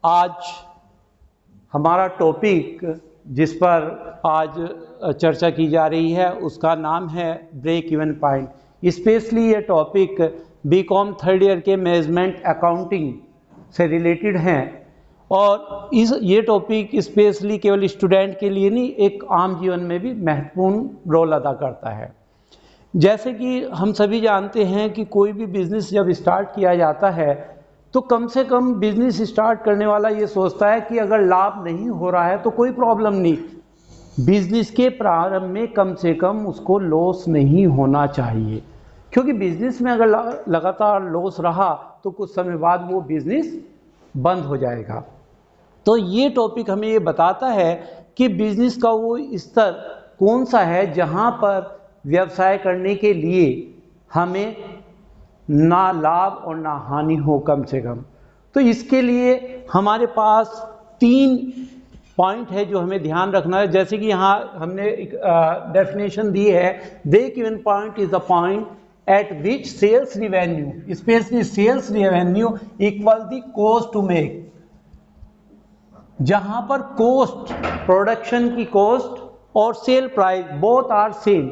आज हमारा टॉपिक जिस पर आज चर्चा की जा रही है उसका नाम है ब्रेक इवन पॉइंट। स्पेशली ये टॉपिक बीकॉम थर्ड ईयर के मैनेजमेंट अकाउंटिंग से रिलेटेड हैं और ये टॉपिक स्पेशली केवल स्टूडेंट के लिए नहीं, एक आम जीवन में भी महत्वपूर्ण रोल अदा करता है। जैसे कि हम सभी जानते हैं कि कोई भी बिजनेस जब स्टार्ट किया जाता है तो कम से कम बिजनेस स्टार्ट करने वाला ये सोचता है कि अगर लाभ नहीं हो रहा है तो कोई प्रॉब्लम नहीं, बिजनेस के प्रारंभ में कम से कम उसको लॉस नहीं होना चाहिए, क्योंकि बिजनेस में अगर लगातार लॉस रहा तो कुछ समय बाद वो बिजनेस बंद हो जाएगा। तो ये टॉपिक हमें ये बताता है कि बिजनेस का वो स्तर कौन सा है जहाँ पर व्यवसाय करने के लिए हमें ना लाभ और ना हानि हो कम से कम। तो इसके लिए हमारे पास 3 पॉइंट है जो हमें ध्यान रखना है। जैसे कि यहाँ हमने एक डेफिनेशन दी है, break even point is the point at which sales revenue specially sales revenue equal the cost to make, जहाँ पर कॉस्ट प्रोडक्शन की कॉस्ट और sale price both are same,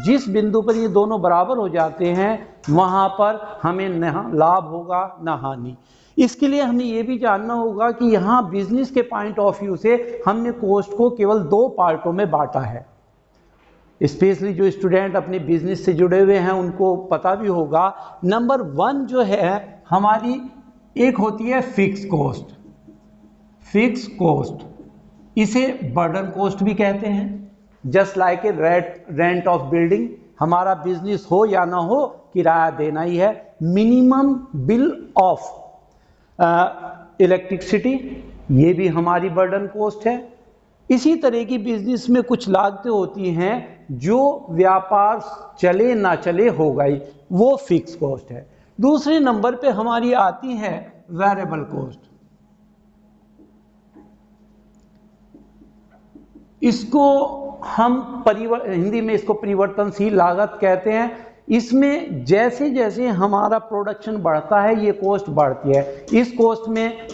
जिस बिंदु पर ये दोनों बराबर हो जाते हैं वहाँ पर हमें न लाभ होगा न हानि। इसके लिए हमें ये भी जानना होगा कि यहाँ बिजनेस के पॉइंट ऑफ व्यू से हमने कॉस्ट को केवल 2 पार्टों में बांटा है। स्पेशली जो स्टूडेंट अपने बिजनेस से जुड़े हुए हैं उनको पता भी होगा। नंबर 1 जो है हमारी, एक होती है फिक्स कॉस्ट। फिक्स कॉस्ट इसे बर्डन कॉस्ट भी कहते हैं। Just like a rent of building, हमारा बिजनेस हो या ना हो किराया देना ही है। मिनिमम बिल ऑफ इलेक्ट्रिसिटी, ये भी हमारी बर्डन कॉस्ट है। इसी तरह की बिजनेस में कुछ लागतें होती हैं जो व्यापार चले ना चले हो गई, वो फिक्स कॉस्ट है। दूसरे नंबर पे हमारी आती है वेरिएबल कॉस्ट। इसको हम हिंदी में इसको परिवर्तनशील लागत कहते हैं। इसमें जैसे जैसे हमारा प्रोडक्शन बढ़ता है ये कॉस्ट बढ़ती है। इस कॉस्ट में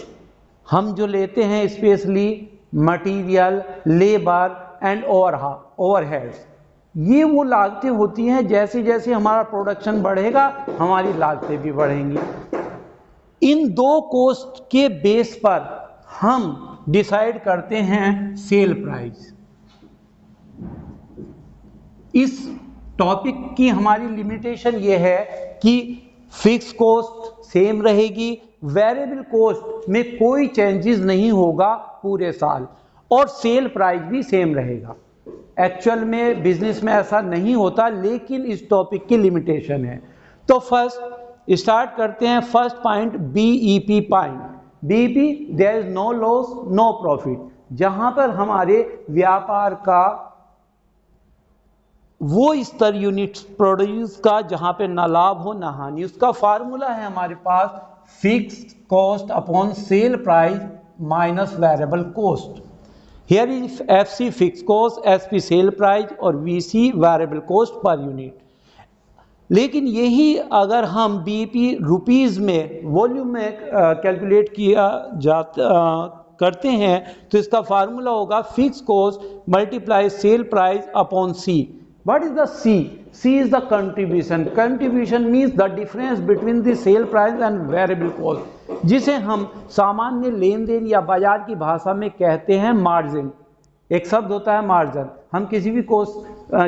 हम जो लेते हैं specially material, labour and overheads, ये वो लागतें होती हैं जैसे जैसे हमारा प्रोडक्शन बढ़ेगा हमारी लागतें भी बढ़ेंगी। इन 2 कॉस्ट के बेस पर हम डिसाइड करते हैं सेल प्राइस। इस टॉपिक की हमारी लिमिटेशन ये है कि फिक्स कॉस्ट सेम रहेगी, वेरिएबल कॉस्ट में कोई चेंजेस नहीं होगा पूरे साल, और सेल प्राइस भी सेम रहेगा। एक्चुअल में बिजनेस में ऐसा नहीं होता, लेकिन इस टॉपिक की लिमिटेशन है। तो फर्स्ट स्टार्ट करते हैं, first point BEP point. BEP, there is no loss no profit, जहां पर हमारे व्यापार का वो स्तर यूनिट्स प्रोड्यूस का जहां पे ना लाभ हो ना हानि। उसका फार्मूला है हमारे पास fix cost upon sale price minus variable cost. Here is FC fix cost, SP sale price और VC variable cost per unit. लेकिन यही अगर हम बीईपी रुपीज में वॉल्यूम में कैलकुलेट किया करते हैं तो इसका फार्मूला होगा fix cost multiply sale price upon C. What is the C? C is the contribution. Contribution means the difference between the sale price and variable cost, जिसे हम सामान्य लेन देन या बाजार की भाषा में कहते हैं मार्जिन। एक शब्द होता है मार्जिन। हम किसी भी कोर्स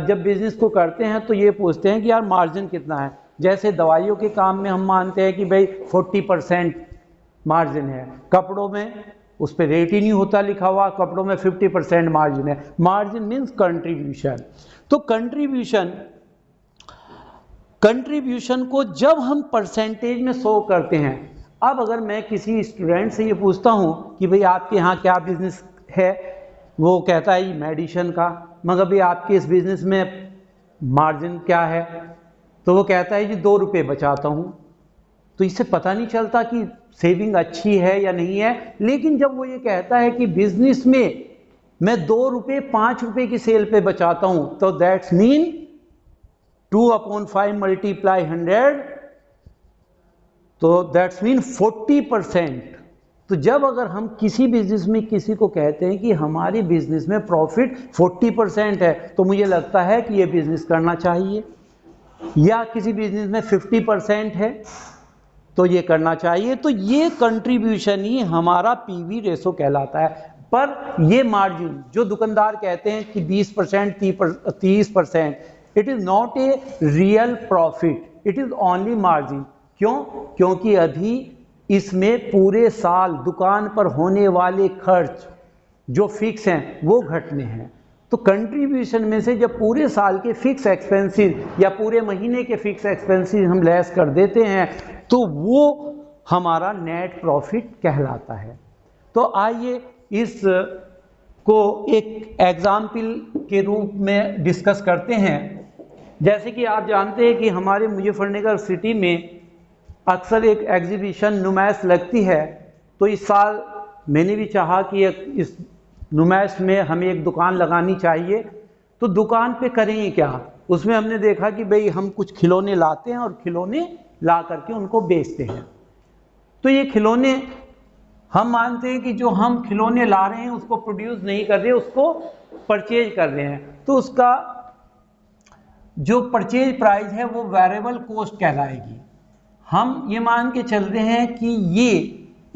जब बिजनेस को करते हैं तो ये पूछते हैं कि यार मार्जिन कितना है। जैसे दवाइयों के काम में हम मानते हैं कि भाई 40% मार्जिन है, कपड़ों में उस पर रेट ही नहीं होता लिखा हुआ, कपड़ों में 50% मार्जिन है। Margin means contribution. तो कंट्रीब्यूशन को जब हम परसेंटेज में शो करते हैं, अब अगर मैं किसी स्टूडेंट से ये पूछता हूँ कि भाई आपके यहाँ क्या बिजनेस है, वो कहता है मेडिसिन का, मगर भाई आपके इस बिजनेस में मार्जिन क्या है, तो वो कहता है जी 2 रुपये बचाता हूँ। तो इससे पता नहीं चलता कि सेविंग अच्छी है या नहीं है। लेकिन जब वो ये कहता है कि बिजनेस में मैं 2 रुपये 5 रुपये की सेल पे बचाता हूं, तो दैट्स मीन 2/5 मल्टीप्लाई 100, तो दैट्स मीन 40%। तो जब अगर हम किसी बिजनेस में किसी को कहते हैं कि हमारे बिजनेस में प्रॉफिट 40% है, तो मुझे लगता है कि ये बिजनेस करना चाहिए, या किसी बिजनेस में 50% है तो ये करना चाहिए। तो ये कंट्रीब्यूशन ही हमारा पीवी रेशो कहलाता है। पर ये मार्जिन जो दुकानदार कहते हैं कि 20%, 30%, it is not a real profit, it is only margin. क्यों? क्योंकि अभी इसमें पूरे साल दुकान पर होने वाले खर्च जो फिक्स हैं वो घटने हैं। तो कंट्रीब्यूशन में से जब पूरे साल के फिक्स एक्सपेंसेस या पूरे महीने के फिक्स एक्सपेंसेस हम लेस कर देते हैं तो वो हमारा नेट प्रॉफिट कहलाता है। तो आइए इस को एक एग्जाम्पल के रूप में डिस्कस करते हैं। जैसे कि आप जानते हैं कि हमारे मुजफ्फरनगर सिटी में अक्सर एक एग्जीबिशन नुमाइश लगती है। तो इस साल मैंने भी चाहा कि इस नुमाइश में हमें एक दुकान लगानी चाहिए। तो दुकान पे करेंगे क्या? उसमें हमने देखा कि भाई हम कुछ खिलौने लाते हैं और खिलौने ला करके उनको बेचते हैं। तो ये खिलौने हम मानते हैं कि जो हम खिलौने ला रहे हैं उसको प्रोड्यूस नहीं कर रहे, उसको परचेज कर रहे हैं। तो उसका जो परचेज प्राइस है वो वेरिएबल कॉस्ट कहलाएगी। हम ये मान के चल रहे हैं कि ये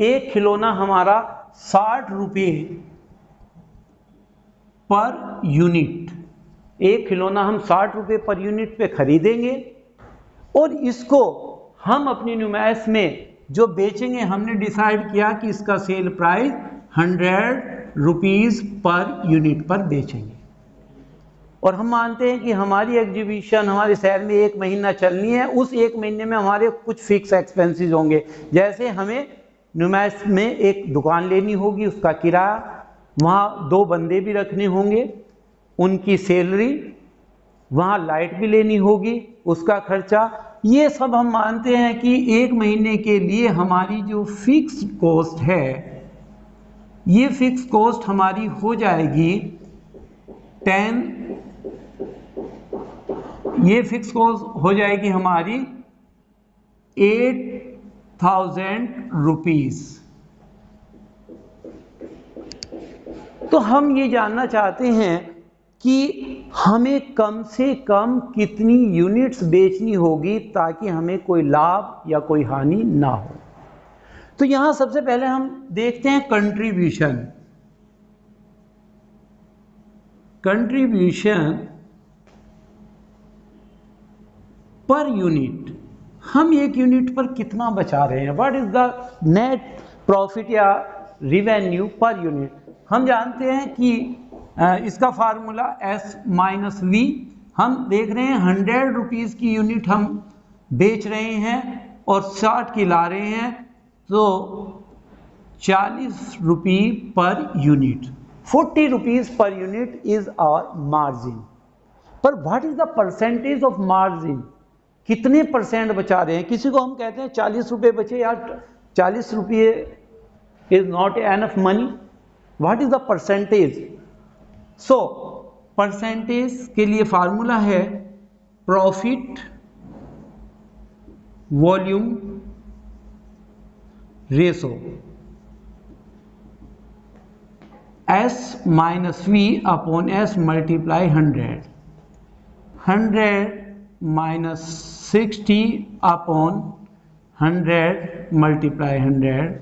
एक खिलौना हमारा 60 रुपये पर यूनिट, एक खिलौना हम 60 रुपये पर यूनिट पे खरीदेंगे और इसको हम अपनी नुमाइश में जो बेचेंगे, हमने डिसाइड किया कि इसका sale price 100 rupees per unit पर बेचेंगे। और हम मानते हैं कि हमारी एग्जीबिशन हमारे शहर में 1 महीना चलनी है। उस 1 महीने में हमारे कुछ फिक्स एक्सपेंसेस होंगे, जैसे हमें नुमाइश में एक दुकान लेनी होगी, उसका किराया, वहाँ 2 बंदे भी रखने होंगे, उनकी सैलरी, वहाँ लाइट भी लेनी होगी, उसका खर्चा। ये सब हम मानते हैं कि 1 महीने के लिए हमारी जो फिक्स कॉस्ट है, ये फिक्स कॉस्ट हमारी हो जाएगी 10, ये फिक्स कॉस्ट हो जाएगी हमारी 8000 रुपीज़। तो हम ये जानना चाहते हैं कि हमें कम से कम कितनी यूनिट्स बेचनी होगी ताकि हमें कोई लाभ या कोई हानि ना हो। तो यहां सबसे पहले हम देखते हैं कंट्रीब्यूशन। कंट्रीब्यूशन पर यूनिट, हम 1 यूनिट पर कितना बचा रहे हैं, what is the net profit या रिवेन्यू पर यूनिट। हम जानते हैं कि इसका फार्मूला S-V, हम देख रहे हैं 100 रुपीज़ की यूनिट हम बेच रहे हैं और 60 की ला रहे हैं, तो 40 रुपये per unit, 40 rupees per unit is our margin. पर what is the percentage of margin, कितने परसेंट बचा रहे हैं। किसी को हम कहते हैं 40 रुपये बचे, यार 40 रुपये is not enough money, what is the percentage. So percentage के लिए फार्मूला है profit volume ratio, S-V upon S multiply 100, 100 minus 60 upon 100 multiply 100,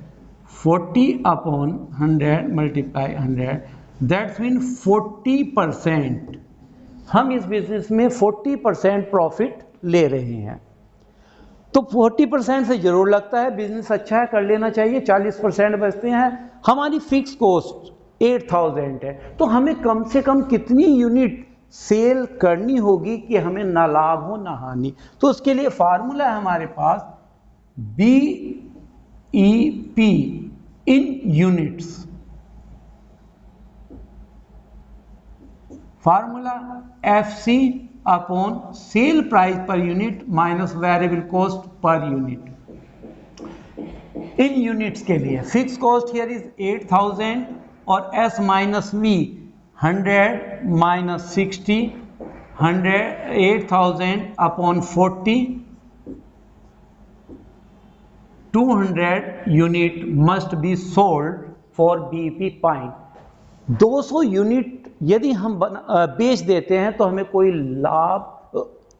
40 upon 100 multiply 100, that's mean 40%। हम इस बिजनेस में 40% प्रॉफिट ले रहे हैं। तो 40% से जरूर लगता है बिजनेस अच्छा है, कर लेना चाहिए। 40% बचते हैं। हमारी फिक्स कॉस्ट 8000 है, तो हमें कम से कम कितनी यूनिट सेल करनी होगी कि हमें ना लाभ हो ना हानि। तो उसके लिए फार्मूला है हमारे पास BEP in units. Formula FC upon sale price per unit minus variable cost per unit. In units के लिए फिक्स कॉस्ट हियर इज 8000 और S-V 100 minus 60, 100 8000 upon 40, 200 unit must be sold for BEP point. 200 unit यदि हम बेच देते हैं तो हमें कोई लाभ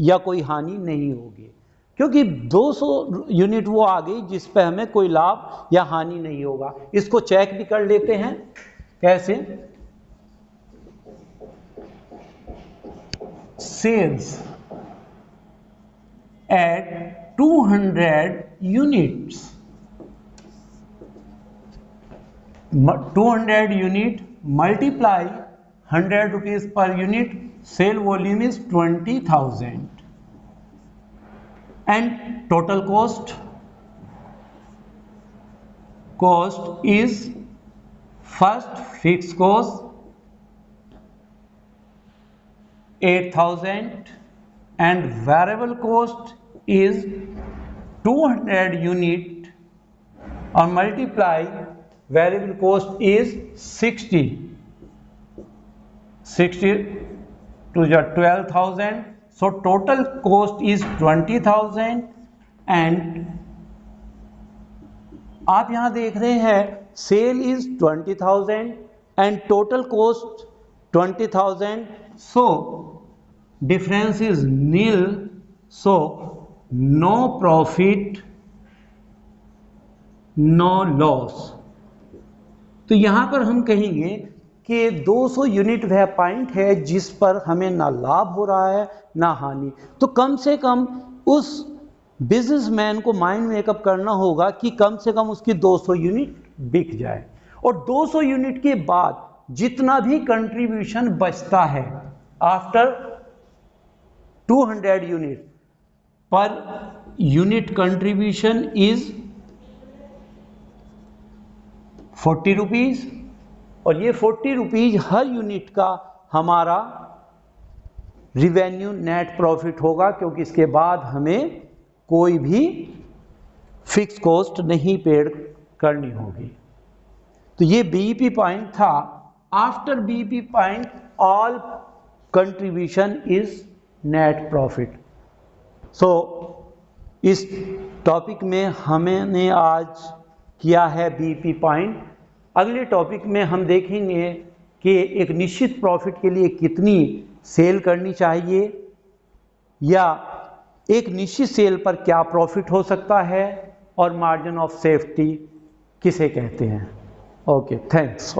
या कोई हानि नहीं होगी, क्योंकि 200 यूनिट वो आ गई जिस पे हमें कोई लाभ या हानि नहीं होगा। इसको चेक भी कर लेते हैं, कैसे? Sales at 200 units, 200 unit multiply 100 rupees per unit, sale volume is 20,000 and total cost is first fixed cost 8,000 and variable cost is 200 unit or multiply variable cost is 60 to the 12,000. So total cost is 20,000 and आप यहां देख रहे हैं sale is 20,000 and total cost 20,000, so difference is nil, so no profit no loss. तो यहां पर हम कहेंगे कि 200 यूनिट वह पॉइंट है जिस पर हमें ना लाभ हो रहा है ना हानि। तो कम से कम उस बिजनेसमैन को माइंड मेकअप करना होगा कि कम से कम उसकी 200 यूनिट बिक जाए, और 200 यूनिट के बाद जितना भी कंट्रीब्यूशन बचता है after 200 unit per unit contribution is 40 rupees, और ये 40 रुपीज हर यूनिट का हमारा रिवेन्यू नेट प्रॉफिट होगा, क्योंकि इसके बाद हमें कोई भी फिक्स कॉस्ट नहीं पेड करनी होगी। तो ये बीईपी पॉइंट था। After BEP point all contribution is net profit. So इस टॉपिक में हमने आज किया है बीईपी पॉइंट। अगले टॉपिक में हम देखेंगे कि एक निश्चित प्रॉफिट के लिए कितनी सेल करनी चाहिए, या एक निश्चित सेल पर क्या प्रॉफिट हो सकता है, और मार्जिन ऑफ सेफ्टी किसे कहते हैं। Okay, thanks.